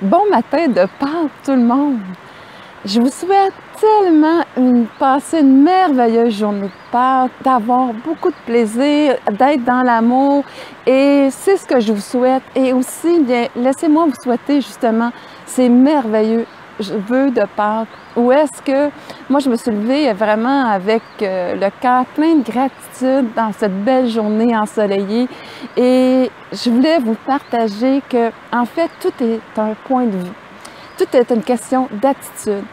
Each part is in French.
Bon matin de Pâques tout le monde! Je vous souhaite tellement passer une merveilleuse journée de Pâques, d'avoir beaucoup de plaisir, d'être dans l'amour et c'est ce que je vous souhaite. Et aussi, bien, laissez-moi vous souhaiter justement ces merveilleux vœux de Pâques où est-ce que moi je me suis levée vraiment avec le cœur plein de gratitude dans cette belle journée ensoleillée et je voulais vous partager que en fait tout est un point de vue, tout est une question d'attitude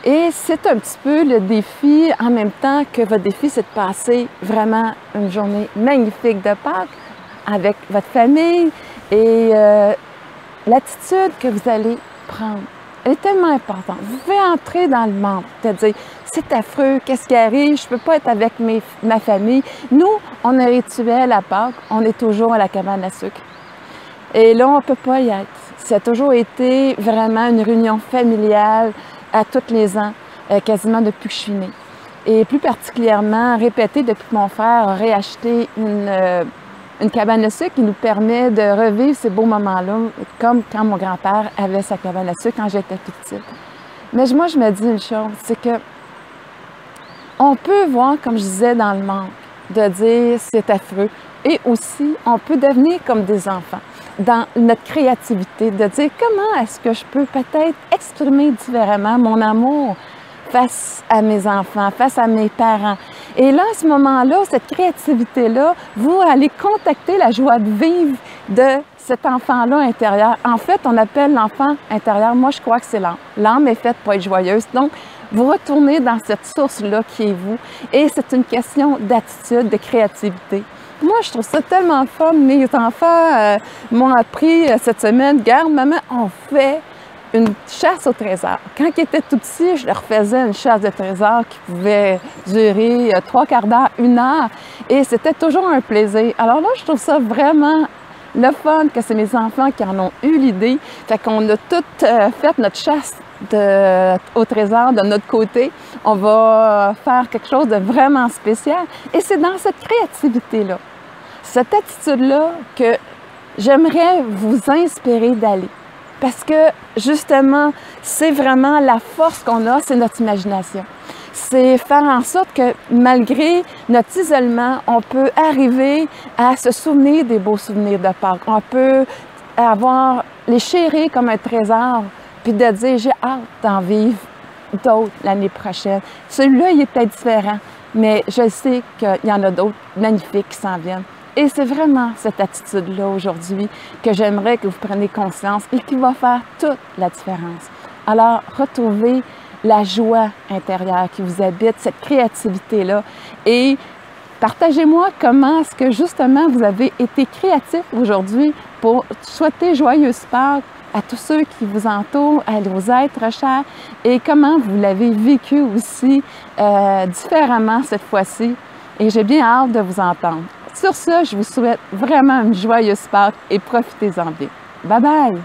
et c'est un petit peu le défi en même temps que votre défi c'est de passer vraiment une journée magnifique de Pâques avec votre famille et l'attitude que vous allez prendre. Elle est tellement importante. Vous pouvez entrer dans le monde, c'est-à-dire, c'est affreux, qu'est-ce qui arrive, je ne peux pas être avec ma famille. Nous, on a un rituel à Pâques, on est toujours à la cabane à sucre. Et là, on ne peut pas y être. Ça a toujours été vraiment une réunion familiale à tous les ans, quasiment depuis que je suis née. Et plus particulièrement, répétée depuis que mon frère a réacheté une cabane à sucre qui nous permet de revivre ces beaux moments-là, comme quand mon grand-père avait sa cabane à sucre quand j'étais toute petite. Mais moi, je me dis une chose, c'est que on peut voir, comme je disais, dans le manque, de dire c'est affreux. Et aussi, on peut devenir comme des enfants, dans notre créativité, de dire comment est-ce que je peux peut-être exprimer différemment mon amour face à mes enfants, face à mes parents. Et là, à ce moment-là, cette créativité-là, vous allez contacter la joie de vivre de cet enfant-là intérieur. En fait, on appelle l'enfant intérieur, moi je crois que c'est l'âme. L'âme est faite pour être joyeuse. Donc, vous retournez dans cette source-là qui est vous. Et c'est une question d'attitude, de créativité. Moi, je trouve ça tellement fun. Mes enfants m'ont appris cette semaine, regarde, maman, on fait une chasse au trésor. Quand ils étaient tout petits, je leur faisais une chasse de trésor qui pouvait durer 3/4 d'heure, 1 heure, et c'était toujours un plaisir. Alors là, je trouve ça vraiment le fun que c'est mes enfants qui en ont eu l'idée. Fait qu'on a toutes fait notre chasse au trésor de notre côté. On va faire quelque chose de vraiment spécial. Et c'est dans cette créativité-là, cette attitude-là que j'aimerais vous inspirer d'aller. Parce que, justement, c'est vraiment la force qu'on a, c'est notre imagination. C'est faire en sorte que, malgré notre isolement, on peut arriver à se souvenir des beaux souvenirs de Pâques. On peut les chérir comme un trésor, puis de dire, j'ai hâte d'en vivre d'autres l'année prochaine. Celui-là, il est peut-être différent, mais je sais qu'il y en a d'autres magnifiques qui s'en viennent. Et c'est vraiment cette attitude-là aujourd'hui que j'aimerais que vous preniez conscience et qui va faire toute la différence. Alors, retrouvez la joie intérieure qui vous habite, cette créativité-là et partagez-moi comment est-ce que justement vous avez été créatif aujourd'hui pour souhaiter joyeuse Pâques à tous ceux qui vous entourent, à vos êtres chers et comment vous l'avez vécu aussi différemment cette fois-ci. Et j'ai bien hâte de vous entendre. Sur ce, je vous souhaite vraiment une joyeuse Pâques et profitez-en bien. Bye bye!